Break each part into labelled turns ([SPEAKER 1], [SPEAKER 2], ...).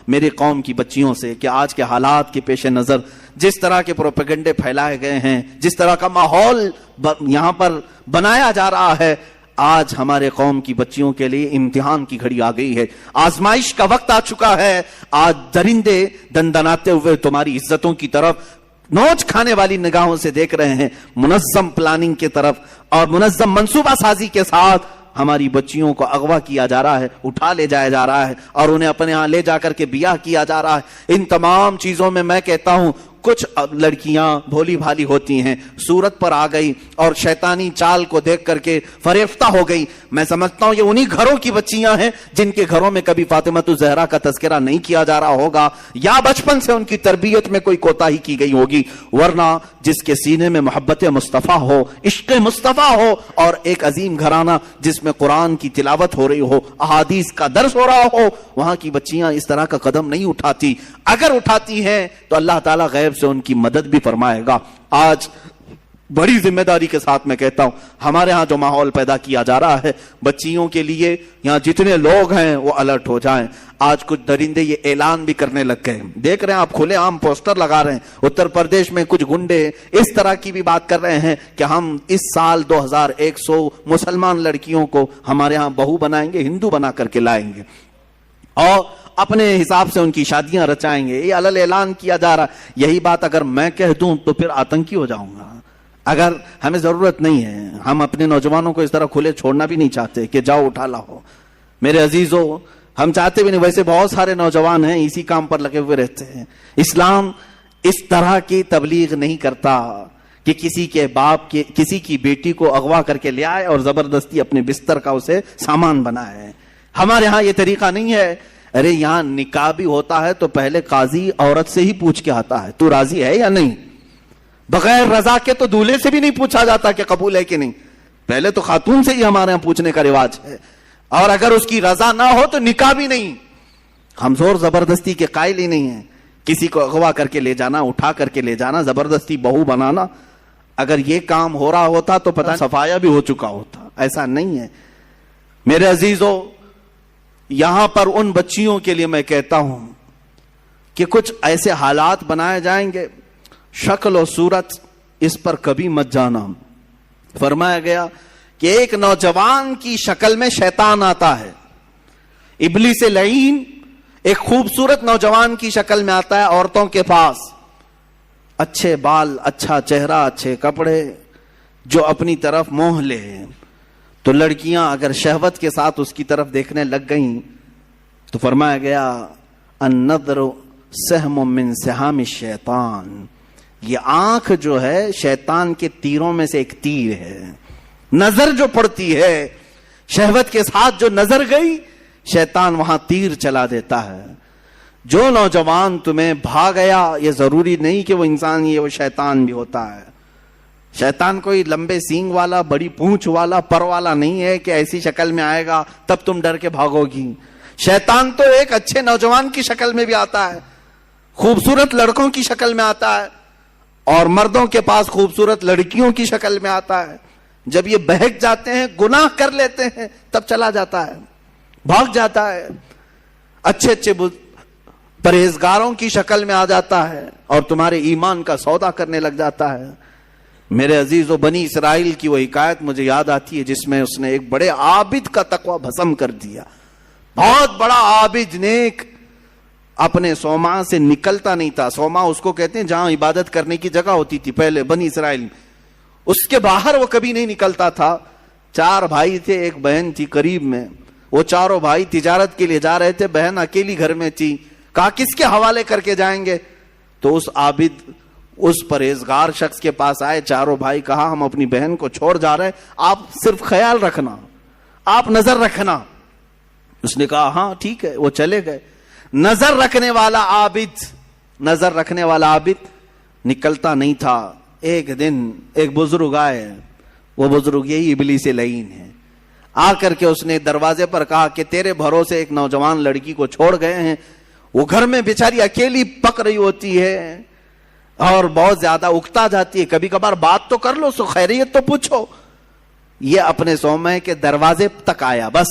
[SPEAKER 1] میری قوم کی بچیوں سے کہ آج کے حالات کے پیش نظر جس طرح کے پروپیگنڈے پھیلائے گئے ہیں، جس طرح کا ماحول یہاں پر بنایا جا رہا ہے، آج ہمارے قوم کی بچیوں کے لیے امتحان کی گھڑی آ گئی ہے، آزمائش کا وقت آ چکا ہے۔ آج درندے دندناتے ہوئے تمہاری عزتوں کی طرف نوچ کھانے والی نگاہوں سے دیکھ رہے ہیں، منظم پلاننگ کی طرف اور منظم منصوبہ سازی کے ساتھ ہماری بچیوں کو اغوا کیا جا رہا ہے، اٹھا لے جایا جا رہا ہے اور انہیں اپنے ہاں لے جا کر کے بیاہ کیا جا رہا ہے۔ ان تمام چیزوں میں کہتا ہوں کچھ لڑکیاں بھولی بھالی ہوتی ہیں، صورت پر آ گئی اور شیطانی چال کو دیکھ کر کے فریفتہ ہو گئی۔ میں سمجھتا ہوں یہ انہی گھروں کی بچیاں ہیں جن کے گھروں میں کبھی فاطمۃ الزہرا کا تذکرہ نہیں کیا جا رہا ہوگا، یا بچپن سے ان کی تربیت میں کوئی کوتاہی کی گئی ہوگی، ورنہ جس کے سینے میں محبت مصطفیٰ ہو، عشق مصطفیٰ ہو اور ایک عظیم گھرانہ جس میں قرآن کی تلاوت ہو رہی ہو، احادیث کا درس ہو رہا ہو، وہاں کی بچیاں اس طرح کا قدم نہیں اٹھاتی۔ اگر اٹھاتی ہیں تو اللہ تعالیٰ غیب سے ان کی مدد بھی فرمائے گا۔ آج بڑی ذمہ داری کے ساتھ میں کہتا ہوں ہمارے ہاں جو ماحول پیدا کیا جا رہا ہے بچیوں کے لیے، یہاں جتنے لوگ ہیں وہ الرٹ ہو جائیں۔ آج کچھ درندے یہ اعلان بھی کرنے لگ گئے، دیکھ رہے ہیں آپ کھلے عام پوسٹر لگا رہے ہیں۔ اتر پردیش میں کچھ گنڈے اس طرح کی بھی بات کر رہے ہیں کہ ہم اس سال 2100 مسلمان لڑکیوں کو ہمارے ہاں بہو بنائیں گے، ہندو بنا کر کے لائیں گے اور اپنے حساب سے ان کی شادیاں رچائیں گے۔ یہ علل اعلان کیا جا رہا ہے۔ یہی بات اگر میں کہہ دوں تو پھر آتنکی ہو جاؤں گا۔ اگر ہمیں ضرورت نہیں ہے، ہم اپنے نوجوانوں کو اس طرح کھلے چھوڑنا بھی نہیں چاہتے کہ جاؤ اٹھا لاؤ۔ میرے عزیزوں، ہم چاہتے بھی نہیں، ویسے بہت سارے نوجوان ہیں اسی کام پر لگے ہوئے رہتے ہیں۔ اسلام اس طرح کی تبلیغ نہیں کرتا کہ کسی کے باپ کے کسی کی بیٹی کو اغوا کر کے لے آئے اور زبردستی اپنے بستر کا اسے سامان بنائے۔ ہمارے ہاں یہ طریقہ نہیں ہے۔ ارے یہاں نکاح بھی ہوتا ہے تو پہلے قاضی عورت سے ہی پوچھ کے آتا ہے تو راضی ہے یا نہیں، بغیر رضا کے تو دولہے سے بھی نہیں پوچھا جاتا کہ قبول ہے کہ نہیں، پہلے تو خاتون سے ہی ہمارے یہاں پوچھنے کا رواج ہے، اور اگر اس کی رضا نہ ہو تو نکاح بھی نہیں۔ ہم زور زبردستی کے قائل ہی نہیں ہیں۔ کسی کو اغوا کر کے لے جانا، اٹھا کر کے لے جانا، زبردستی بہو بنانا، اگر یہ کام ہو رہا ہوتا تو پتہ صفایا بھی ہو چکا ہوتا، ایسا نہیں ہے۔ میرے عزیزوں، یہاں پر ان بچیوں کے لیے میں کہتا ہوں کہ کچھ ایسے حالات بنائے جائیں گے، شکل و صورت اس پر کبھی مت جانا۔ فرمایا گیا کہ ایک نوجوان کی شکل میں شیطان آتا ہے، ابلیس لعین ایک خوبصورت نوجوان کی شکل میں آتا ہے عورتوں کے پاس، اچھے بال، اچھا چہرہ، اچھے کپڑے، جو اپنی طرف موہ لے۔ تو لڑکیاں اگر شہوت کے ساتھ اس کی طرف دیکھنے لگ گئیں تو فرمایا گیا النظر سہم من سہام الشیطان، یہ آنکھ جو ہے شیطان کے تیروں میں سے ایک تیر ہے۔ نظر جو پڑتی ہے، شہوت کے ساتھ جو نظر گئی، شیطان وہاں تیر چلا دیتا ہے۔ جو نوجوان تمہیں بھا گیا، یہ ضروری نہیں کہ وہ انسان ہی ہے، وہ شیطان بھی ہوتا ہے۔ شیطان کوئی لمبے سینگ والا، بڑی پونچھ والا، پر والا نہیں ہے کہ ایسی شکل میں آئے گا تب تم ڈر کے بھاگو گی۔ شیطان تو ایک اچھے نوجوان کی شکل میں بھی آتا ہے، خوبصورت لڑکوں کی شکل میں آتا ہے، اور مردوں کے پاس خوبصورت لڑکیوں کی شکل میں آتا ہے۔ جب یہ بہک جاتے ہیں، گناہ کر لیتے ہیں، تب چلا جاتا ہے، بھاگ جاتا ہے، اچھے اچھے پرہیزگاروں کی شکل میں آ جاتا ہے اور تمہارے ایمان کا سودا کرنے لگ جاتا ہے۔ میرے عزیزو، بنی اسرائیل کی وہ حکایت مجھے یاد آتی ہے جس میں اس نے ایک بڑے عابد کا تقوی بھسم کر دیا۔ بہت بڑا عابد، نیک، اپنے صومعہ سے نکلتا نہیں تھا۔ صومعہ اس کو کہتے ہیں جہاں عبادت کرنے کی جگہ ہوتی تھی پہلے بنی اسرائیل میں، اس کے باہر وہ کبھی نہیں نکلتا تھا۔ 4 بھائی تھے، ایک بہن تھی قریب میں، وہ چاروں بھائی تجارت کے لیے جا رہے تھے، بہن اکیلی گھر میں تھی۔ کہا کس کے حوالے کر کے جائیں گے؟ تو اس عابد، اس پرہیزگار شخص کے پاس آئے چاروں بھائی، کہا ہم اپنی بہن کو چھوڑ جا رہے ہیں، آپ صرف خیال رکھنا، آپ نظر رکھنا۔ اس نے کہا ہاں ٹھیک ہے۔ وہ چلے گئے۔ نظر رکھنے والا عابد نکلتا نہیں تھا۔ ایک دن ایک بزرگ آئے، وہ بزرگ یہی ابلیس لعین ہے۔ آ کر کے اس نے دروازے پر کہا کہ تیرے بھروسے ایک نوجوان لڑکی کو چھوڑ گئے ہیں، وہ گھر میں بیچاری اکیلی پک رہی ہوتی ہے اور بہت زیادہ اکتا جاتی ہے، کبھی کبھار بات تو کر لو، سو خیریت تو پوچھو۔ یہ اپنے صومعے کے دروازے تک آیا، بس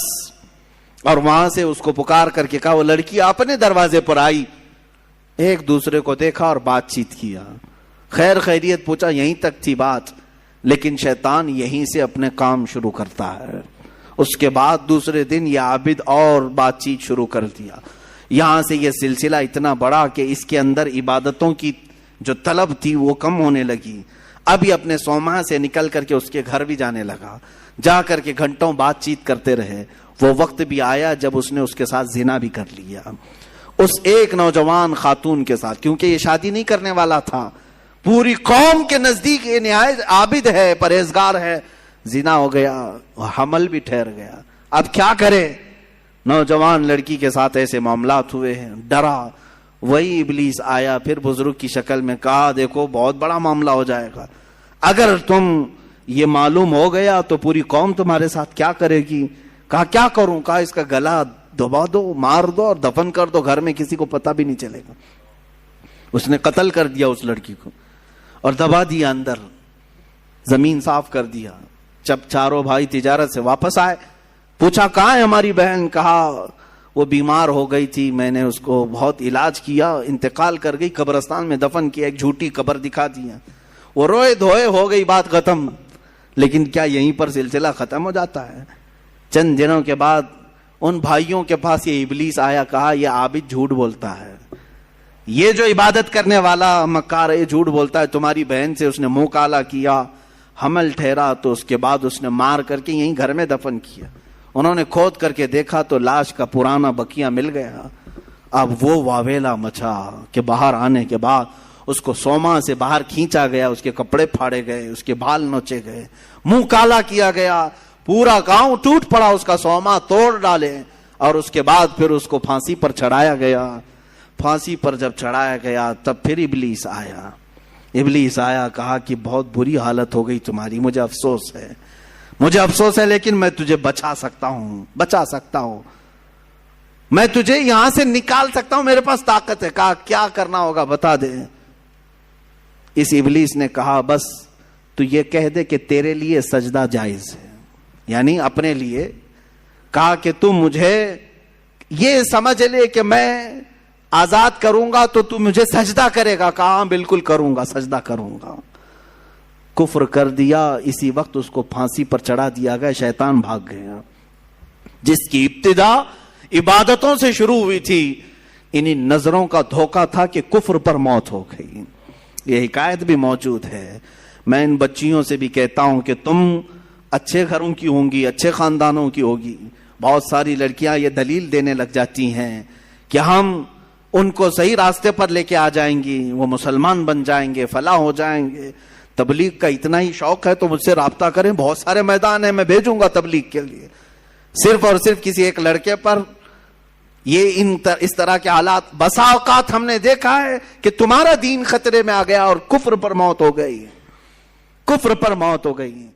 [SPEAKER 1] اور وہاں سے اس کو پکار کر کے کہا، وہ لڑکی اپنے دروازے پر آئی، ایک دوسرے کو دیکھا اور بات چیت کیا، خیر خیریت پوچھا، یہیں تک تھی بات، لیکن شیطان یہیں سے اپنے کام شروع کرتا ہے۔ اس کے بعد دوسرے دن یہ عابد اور بات چیت شروع کر دیا، یہاں سے یہ سلسلہ اتنا بڑا کہ اس کے اندر عبادتوں کی جو طلب تھی وہ کم ہونے لگی۔ اب یہ اپنے صومعہ سے نکل کر کے اس کے گھر بھی جانے لگا، جا کر کے گھنٹوں بات چیت کرتے رہے۔ وہ وقت بھی آیا جب اس نے اس کے ساتھ زنا بھی کر لیا، اس ایک نوجوان خاتون کے ساتھ، کیونکہ یہ شادی نہیں کرنے والا تھا، پوری قوم کے نزدیک یہ نہایت عابد ہے، پرہیزگار ہے، زنا ہو گیا، حمل بھی ٹھہر گیا۔ اب کیا کرے؟ نوجوان لڑکی کے ساتھ ایسے معاملات ہوئے ہیں، ڈرا۔ وہی ابلیس آیا پھر بزرگ کی شکل میں، کہا دیکھو بہت بڑا معاملہ ہو جائے گا، اگر تم یہ معلوم ہو گیا تو پوری قوم تمہارے ساتھ کیا کرے گی؟ کہا کیا کروں؟ کہا اس کا گلا دبا دو، مار دو اور دفن کر دو، گھر میں کسی کو پتہ بھی نہیں چلے گا۔ اس نے قتل کر دیا اس لڑکی کو اور دبا دیا اندر، زمین صاف کر دیا۔ جب چاروں بھائی تجارت سے واپس آئے، پوچھا کہاں ہے ہماری بہن؟ کہا وہ بیمار ہو گئی تھی، میں نے اس کو بہت علاج کیا، انتقال کر گئی، قبرستان میں دفن کیا، ایک جھوٹی قبر دکھا دیا۔ وہ روئے دھوئے، ہو گئی بات ختم۔ لیکن کیا یہیں پر سلسلہ ختم ہو جاتا ہے؟ چند دنوں کے بعد ان بھائیوں کے پاس یہ ابلیس آیا، کہا یہ عابد جھوٹ بولتا ہے، یہ جو عبادت کرنے والا مکار ہے جھوٹ بولتا ہے، تمہاری بہن سے اس نے منہ کالا کیا، حمل ٹھہرا، تو اس کے بعد اس نے مار کر کے یہیں گھر میں دفن کیا۔ انہوں نے کھود کر کے دیکھا تو لاش کا پرانا بقیہ مل گیا۔ اب وہ واویلا مچا کہ باہر آنے کے بعد اس کو صومعہ سے باہر کھینچا گیا، اس کے کپڑے پھاڑے گئے، اس کے بال نوچے گئے، منہ کالا کیا گیا، پورا گاؤں ٹوٹ پڑا، اس کا صومعہ توڑ ڈالے، اور اس کے بعد پھر اس کو پھانسی پر چڑھایا گیا۔ پھانسی پر جب چڑھایا گیا تب پھر ابلیس آیا۔ ابلیس آیا، کہا کہ بہت بری حالت ہو گئی تمہاری، مجھے افسوس ہے، لیکن میں تجھے بچا سکتا ہوں، میں تجھے یہاں سے نکال سکتا ہوں، میرے پاس طاقت ہے۔ کہا کیا کرنا ہوگا بتا دے۔ اس ابلیس نے کہا بس تو یہ کہہ دے کہ تیرے لیے سجدہ جائز ہے، یعنی اپنے لیے۔ کہا کہ تم مجھے یہ سمجھ لے کہ میں آزاد کروں گا تو تم مجھے سجدہ کرے گا۔ کہا ہاں بالکل کروں گا، سجدہ کروں گا۔ کفر کر دیا، اسی وقت اس کو پھانسی پر چڑھا دیا گیا، شیطان بھاگ گیا۔ جس کی ابتدا عبادتوں سے شروع ہوئی تھی، انہی نظروں کا دھوکہ تھا کہ کفر پر موت ہو گئی۔ یہ حکایت بھی موجود ہے۔ میں ان بچیوں سے بھی کہتا ہوں کہ تم اچھے گھروں کی ہوں گی، اچھے خاندانوں کی ہوگی۔ بہت ساری لڑکیاں یہ دلیل دینے لگ جاتی ہیں کہ ہم ان کو صحیح راستے پر لے کے آ جائیں گی، وہ مسلمان بن جائیں گے، فلاح ہو جائیں گے۔ تبلیغ کا اتنا ہی شوق ہے تو مجھ سے رابطہ کریں، بہت سارے میدان ہیں، میں بھیجوں گا تبلیغ کے لیے۔ صرف اور صرف کسی ایک لڑکے پر یہ اس طرح کے حالات، بسا اوقات ہم نے دیکھا ہے کہ تمہارا دین خطرے میں آ گیا اور کفر پر موت ہو گئی، کفر پر موت ہو گئی۔